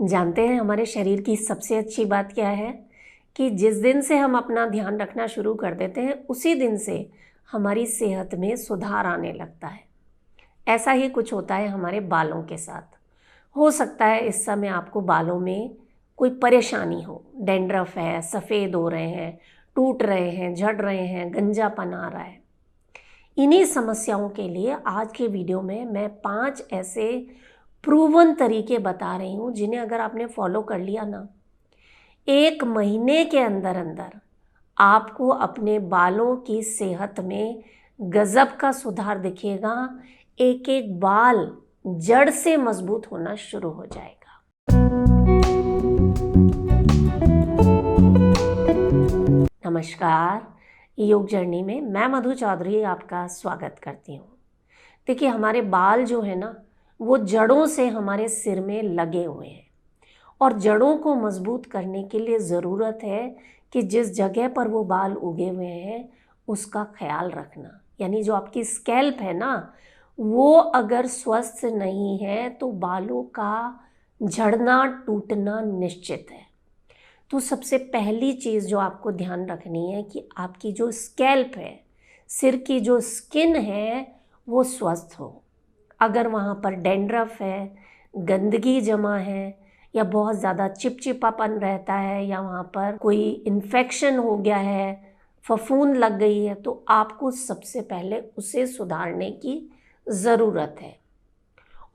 जानते हैं हमारे शरीर की सबसे अच्छी बात क्या है कि जिस दिन से हम अपना ध्यान रखना शुरू कर देते हैं उसी दिन से हमारी सेहत में सुधार आने लगता है। ऐसा ही कुछ होता है हमारे बालों के साथ। हो सकता है इस समय आपको बालों में कोई परेशानी हो, डैंड्रफ है, सफ़ेद हो रहे हैं, टूट रहे हैं, झड़ रहे हैं, गंजापन आ रहा है। इन्हीं समस्याओं के लिए आज के वीडियो में मैं 5 ऐसे प्रूवन तरीके बता रही हूँ जिन्हें अगर आपने फॉलो कर लिया ना, 1 महीने के अंदर अंदर आपको अपने बालों की सेहत में गजब का सुधार दिखेगा। एक एक बाल जड़ से मजबूत होना शुरू हो जाएगा। नमस्कार, योग जर्नी में मैं मधु चौधरी आपका स्वागत करती हूँ। देखिए, हमारे बाल जो है ना, वो जड़ों से हमारे सिर में लगे हुए हैं और जड़ों को मजबूत करने के लिए ज़रूरत है कि जिस जगह पर वो बाल उगे हुए हैं उसका ख्याल रखना। यानी जो आपकी स्कैल्प है ना, वो अगर स्वस्थ नहीं है तो बालों का झड़ना टूटना निश्चित है। तो सबसे पहली चीज़ जो आपको ध्यान रखनी है कि आपकी जो स्कैल्प है, सिर की जो स्किन है, वो स्वस्थ हो। अगर वहाँ पर डैंड्रफ है, गंदगी जमा है या बहुत ज़्यादा चिपचिपापन रहता है या वहाँ पर कोई इन्फेक्शन हो गया है, फफूंद लग गई है, तो आपको सबसे पहले उसे सुधारने की ज़रूरत है।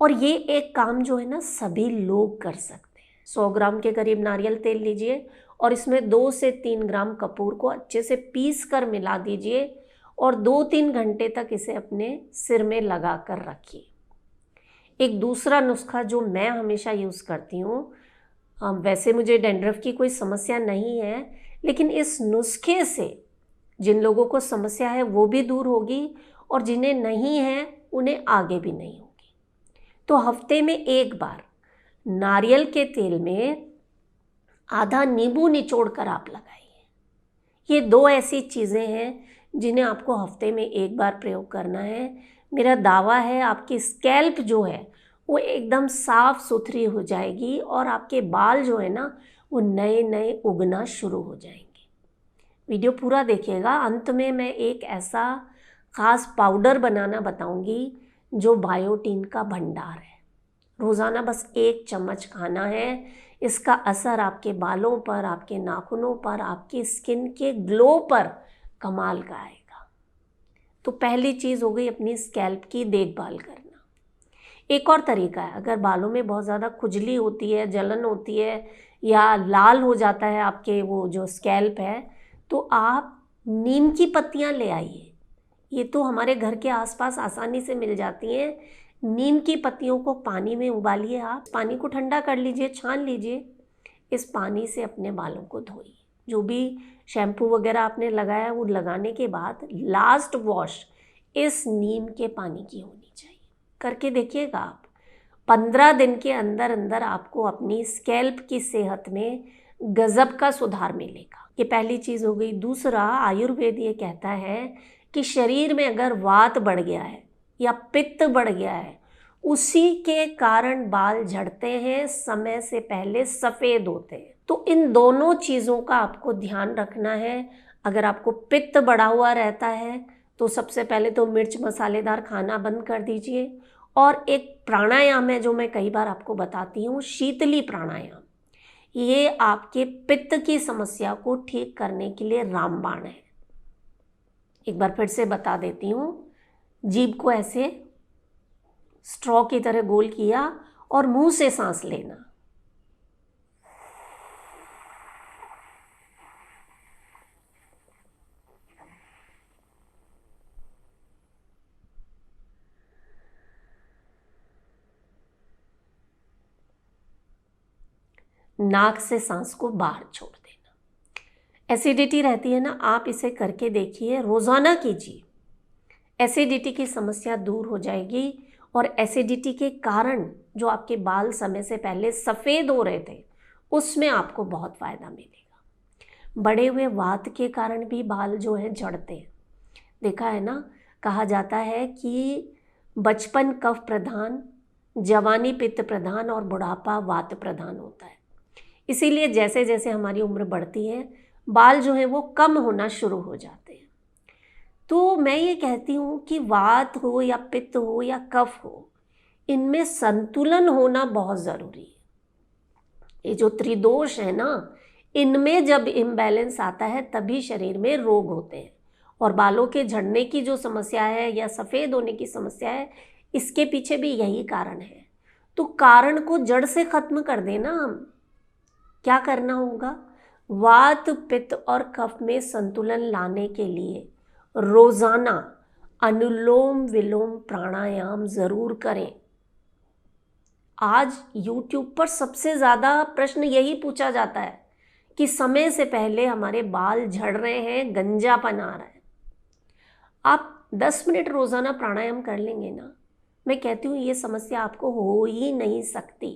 और ये एक काम जो है ना, सभी लोग कर सकते हैं। 100 ग्राम के करीब नारियल तेल लीजिए और इसमें 2 से 3 ग्राम कपूर को अच्छे से पीस कर मिला दीजिए और 2-3 घंटे तक इसे अपने सिर में लगा कर रखिए। एक दूसरा नुस्खा जो मैं हमेशा यूज़ करती हूँ, वैसे मुझे डैंड्रफ की कोई समस्या नहीं है, लेकिन इस नुस्खे से जिन लोगों को समस्या है वो भी दूर होगी और जिन्हें नहीं है उन्हें आगे भी नहीं होगी। तो हफ्ते में 1 बार नारियल के तेल में आधा नींबू निचोड़ कर आप लगाइए। ये 2 ऐसी चीज़ें हैं जिन्हें आपको हफ्ते में 1 बार प्रयोग करना है। मेरा दावा है आपकी स्कैल्प जो है वो एकदम साफ सुथरी हो जाएगी और आपके बाल जो है ना, वो नए नए उगना शुरू हो जाएंगे। वीडियो पूरा देखिएगा। अंत में मैं एक ऐसा ख़ास पाउडर बनाना बताऊंगी जो बायोटीन का भंडार है। रोज़ाना बस 1 चम्मच खाना है। इसका असर आपके बालों पर, आपके नाखूनों पर, आपकी स्किन के ग्लो पर कमाल का आएगा। तो पहली चीज़ हो गई अपनी स्कैल्प की देखभाल करना। एक और तरीका है, अगर बालों में बहुत ज़्यादा खुजली होती है, जलन होती है या लाल हो जाता है आपके वो जो स्कैल्प है, तो आप नीम की पत्तियां ले आइए। ये तो हमारे घर के आसपास आसानी से मिल जाती हैं। नीम की पत्तियों को पानी में उबालिए, आप पानी को ठंडा कर लीजिए, छान लीजिए। इस पानी से अपने बालों को धोइए। जो भी शैम्पू वगैरह आपने लगाया वो लगाने के बाद लास्ट वॉश इस नीम के पानी की होनी चाहिए। करके देखिएगा आप, 15 दिन के अंदर अंदर आपको अपनी स्कैल्प की सेहत में गजब का सुधार मिलेगा। ये पहली चीज़ हो गई। दूसरा, आयुर्वेद ये कहता है कि शरीर में अगर वात बढ़ गया है या पित्त बढ़ गया है, उसी के कारण बाल झड़ते हैं, समय से पहले सफ़ेद होते हैं। तो इन दोनों चीज़ों का आपको ध्यान रखना है। अगर आपको पित्त बढ़ा हुआ रहता है तो सबसे पहले तो मिर्च मसालेदार खाना बंद कर दीजिए। और एक प्राणायाम है जो मैं कई बार आपको बताती हूँ, शीतली प्राणायाम। ये आपके पित्त की समस्या को ठीक करने के लिए रामबाण है। एक बार फिर से बता देती हूँ। जीभ को ऐसे स्ट्रॉ की तरह गोल किया और मुंह से सांस लेना। नाक से सांस को बाहर छोड़ देना। एसिडिटी रहती है ना, आप इसे करके देखिए, रोज़ाना कीजिए। एसिडिटी की समस्या दूर हो जाएगी और एसिडिटी के कारण जो आपके बाल समय से पहले सफ़ेद हो रहे थे उसमें आपको बहुत फ़ायदा मिलेगा। बढ़े हुए वात के कारण भी बाल जो हैं झड़ते हैं। देखा है ना, कहा जाता है कि बचपन कफ प्रधान, जवानी पित्त प्रधान और बुढ़ापा वात प्रधान होता है। इसीलिए जैसे जैसे हमारी उम्र बढ़ती है बाल जो है वो कम होना शुरू हो जाते हैं। तो मैं ये कहती हूँ कि वात हो या पित्त हो या कफ हो, इनमें संतुलन होना बहुत ज़रूरी है। ये जो त्रिदोष है ना, इनमें जब इम्बैलेंस आता है तभी शरीर में रोग होते हैं। और बालों के झड़ने की जो समस्या है या सफ़ेद होने की समस्या है, इसके पीछे भी यही कारण है। तो कारण को जड़ से ख़त्म कर देना हम। क्या करना होगा? वात पित्त और कफ में संतुलन लाने के लिए रोज़ाना अनुलोम विलोम प्राणायाम ज़रूर करें। आज YouTube पर सबसे ज़्यादा प्रश्न यही पूछा जाता है कि समय से पहले हमारे बाल झड़ रहे हैं, गंजापन आ रहा है। आप 10 मिनट रोज़ाना प्राणायाम कर लेंगे ना, मैं कहती हूँ ये समस्या आपको हो ही नहीं सकती।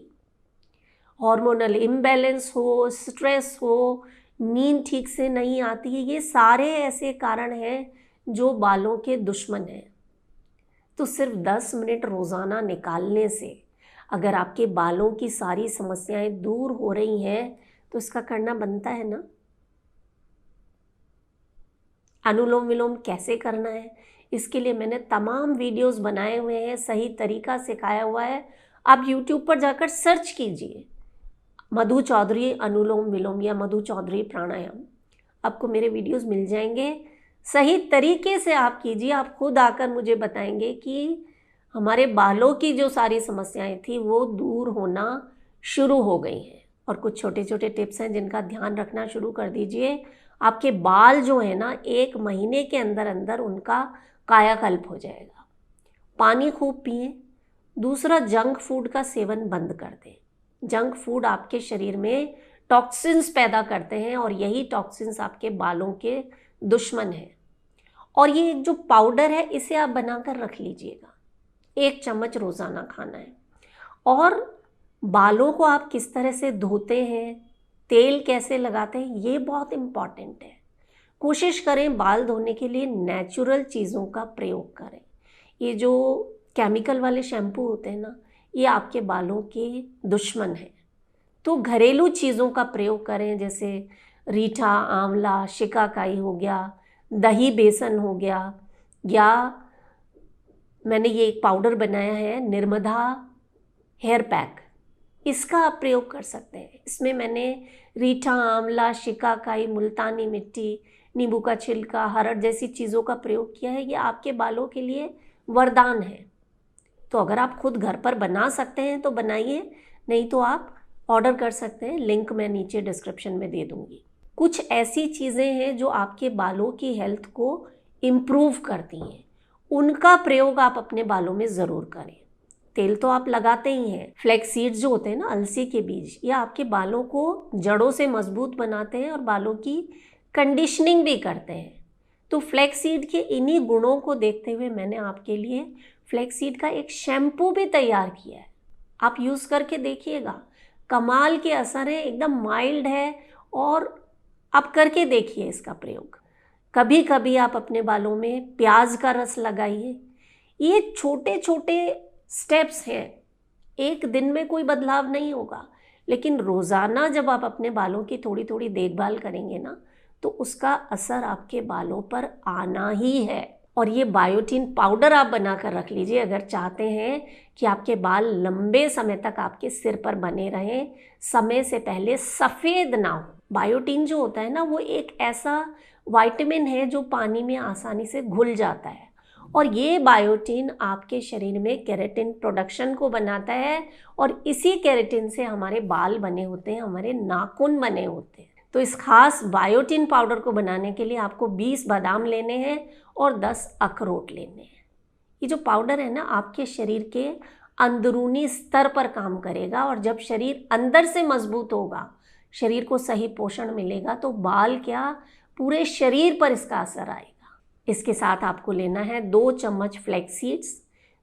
हार्मोनल इम्बैलेंस हो, स्ट्रेस हो, नींद ठीक से नहीं आती है, ये सारे ऐसे कारण हैं जो बालों के दुश्मन हैं। तो सिर्फ 10 मिनट रोज़ाना निकालने से अगर आपके बालों की सारी समस्याएं दूर हो रही हैं तो इसका करना बनता है ना। अनुलोम विलोम कैसे करना है, इसके लिए मैंने तमाम वीडियोस बनाए हुए हैं, सही तरीका सिखाया हुआ है। आप YouTube पर जाकर सर्च कीजिए मधु चौधरी अनुलोम विलोम या मधु चौधरी प्राणायाम, आपको मेरे वीडियोस मिल जाएंगे। सही तरीके से आप कीजिए, आप खुद आकर मुझे बताएंगे कि हमारे बालों की जो सारी समस्याएं थी वो दूर होना शुरू हो गई हैं। और कुछ छोटे छोटे टिप्स हैं जिनका ध्यान रखना शुरू कर दीजिए। आपके बाल जो है ना 1 महीने के अंदर अंदर उनका कायाकल्प हो जाएगा। पानी खूब पिएं। दूसरा, जंक फूड का सेवन बंद कर दें। जंक फूड आपके शरीर में टॉक्सिन्स पैदा करते हैं और यही टॉक्सिन्स आपके बालों के दुश्मन हैं। और ये एक जो पाउडर है इसे आप बनाकर रख लीजिएगा, 1 चम्मच रोज़ाना खाना है। और बालों को आप किस तरह से धोते हैं, तेल कैसे लगाते हैं, ये बहुत इम्पॉर्टेंट है। कोशिश करें बाल धोने के लिए नेचुरल चीज़ों का प्रयोग करें। ये जो केमिकल वाले शैम्पू होते हैं ना, ये आपके बालों के दुश्मन हैं। तो घरेलू चीज़ों का प्रयोग करें, जैसे रीठा, आंवला, शिकाकाई हो गया, दही बेसन हो गया, या मैंने ये एक पाउडर बनाया है निर्मदा हेयर पैक, इसका आप प्रयोग कर सकते हैं। इसमें मैंने रीठा, आंवला, शिकाकाई, मुल्तानी मिट्टी, नींबू का छिलका, हरड़ जैसी चीज़ों का प्रयोग किया है। ये आपके बालों के लिए वरदान है। तो अगर आप खुद घर पर बना सकते हैं तो बनाइए, नहीं तो आप ऑर्डर कर सकते हैं। लिंक मैं नीचे डिस्क्रिप्शन में दे दूँगी। कुछ ऐसी चीज़ें हैं जो आपके बालों की हेल्थ को इम्प्रूव करती हैं, उनका प्रयोग आप अपने बालों में ज़रूर करें। तेल तो आप लगाते ही हैं। फ्लैक्स सीड्स जो होते हैं ना, अलसी के बीज, ये आपके बालों को जड़ों से मजबूत बनाते हैं और बालों की कंडीशनिंग भी करते हैं। तो फ्लैक्स सीड के इन्हीं गुणों को देखते हुए मैंने आपके लिए फ्लैक्स सीड का एक शैम्पू भी तैयार किया है। आप यूज़ करके देखिएगा, कमाल के असर है, एकदम माइल्ड है। और आप करके देखिए इसका प्रयोग। कभी कभी आप अपने बालों में प्याज का रस लगाइए। ये छोटे छोटे स्टेप्स हैं, एक दिन में कोई बदलाव नहीं होगा, लेकिन रोज़ाना जब आप अपने बालों की थोड़ी थोड़ी देखभाल करेंगे ना, तो उसका असर आपके बालों पर आना ही है। और ये बायोटिन पाउडर आप बनाकर रख लीजिए अगर चाहते हैं कि आपके बाल लंबे समय तक आपके सिर पर बने रहें, समय से पहले सफ़ेद ना हो। बायोटिन जो होता है ना, वो एक ऐसा विटामिन है जो पानी में आसानी से घुल जाता है। और ये बायोटिन आपके शरीर में केराटिन प्रोडक्शन को बनाता है और इसी केराटिन से हमारे बाल बने होते हैं, हमारे नाखून बने होते हैं। तो इस खास बायोटिन पाउडर को बनाने के लिए आपको 20 बादाम लेने हैं और 10 अखरोट लेने हैं। ये जो पाउडर है ना, आपके शरीर के अंदरूनी स्तर पर काम करेगा। और जब शरीर अंदर से मजबूत होगा, शरीर को सही पोषण मिलेगा, तो बाल क्या, पूरे शरीर पर इसका असर आएगा। इसके साथ आपको लेना है 2 चम्मच फ्लैक्स सीड्स,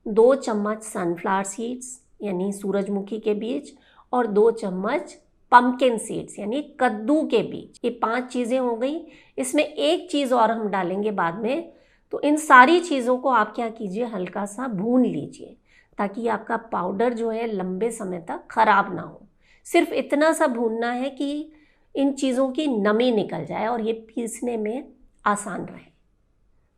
2 चम्मच सनफ्लावर सीड्स यानी सूरजमुखी के बीज, और 2 चम्मच पम्पकिन सीड्स यानी कद्दू के बीज। ये 5 चीज़ें हो गई। इसमें एक चीज़ और हम डालेंगे बाद में। तो इन सारी चीज़ों को आप क्या कीजिए, हल्का सा भून लीजिए ताकि आपका पाउडर जो है लंबे समय तक ख़राब ना हो। सिर्फ इतना सा भूनना है कि इन चीज़ों की नमी निकल जाए और ये पीसने में आसान रहे।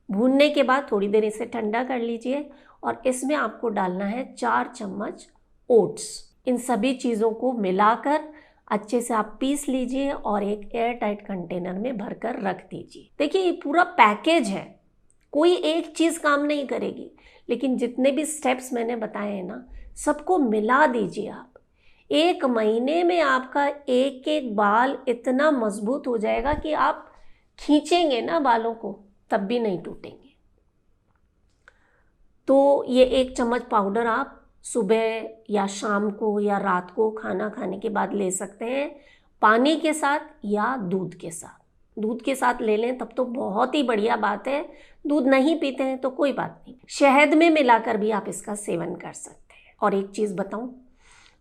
भूनने के बाद थोड़ी देर इसे ठंडा कर लीजिए और इसमें आपको डालना है 4 चम्मच ओट्स। इन सभी चीज़ों को मिलाकर अच्छे से आप पीस लीजिए और एक एयर टाइट कंटेनर में भरकर रख दीजिए। देखिए ये पूरा पैकेज है, कोई एक चीज़ काम नहीं करेगी, लेकिन जितने भी स्टेप्स मैंने बताए हैं ना, सबको मिला दीजिए आप। 1 महीने में आपका एक एक बाल इतना मजबूत हो जाएगा कि आप खींचेंगे ना बालों को तब भी नहीं टूटेंगे। तो ये 1 चम्मच पाउडर आप सुबह या शाम को या रात को खाना खाने के बाद ले सकते हैं, पानी के साथ या दूध के साथ। दूध के साथ ले लें तब तो बहुत ही बढ़िया बात है, दूध नहीं पीते हैं तो कोई बात नहीं, शहद में मिलाकर भी आप इसका सेवन कर सकते हैं। और एक चीज़ बताऊं,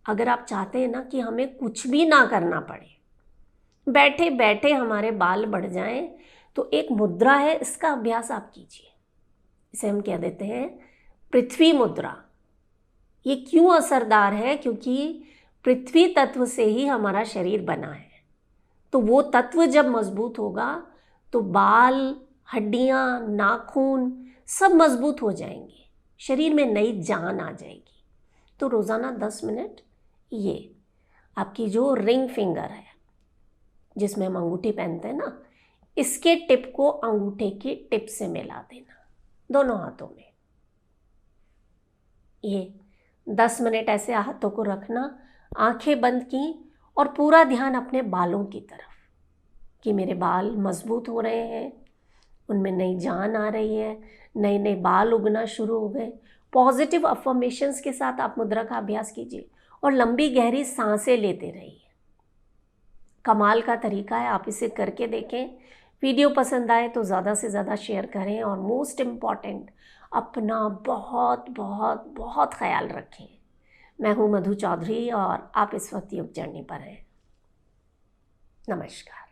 अगर आप चाहते हैं ना कि हमें कुछ भी ना करना पड़े, बैठे बैठे हमारे बाल बढ़ जाएं, तो एक मुद्रा है, इसका अभ्यास आप कीजिए। इसे हम कह देते हैं पृथ्वी मुद्रा। ये क्यों असरदार है? क्योंकि पृथ्वी तत्व से ही हमारा शरीर बना है, तो वो तत्व जब मजबूत होगा तो बाल, हड्डियाँ, नाखून सब मजबूत हो जाएंगे, शरीर में नई जान आ जाएगी। तो रोज़ाना 10 मिनट ये आपकी जो रिंग फिंगर है जिसमें हम अंगूठी पहनते हैं ना, इसके टिप को अंगूठे की टिप से मिला देना दोनों हाथों में। ये 10 मिनट ऐसे हाथों को रखना, आंखें बंद की और पूरा ध्यान अपने बालों की तरफ कि मेरे बाल मजबूत हो रहे हैं, उनमें नई जान आ रही है, नए नए बाल उगना शुरू हो गए। पॉजिटिव अफर्मेशंस के साथ आप मुद्रा का अभ्यास कीजिए और लंबी गहरी सांसें लेते रहिए। कमाल का तरीका है, आप इसे करके देखें। वीडियो पसंद आए तो ज़्यादा से ज़्यादा शेयर करें और मोस्ट इम्पॉर्टेंट, अपना बहुत बहुत बहुत ख्याल रखें। मैं हूँ मधु चौधरी और आप इस वक्त योग जर्नी पर हैं। नमस्कार।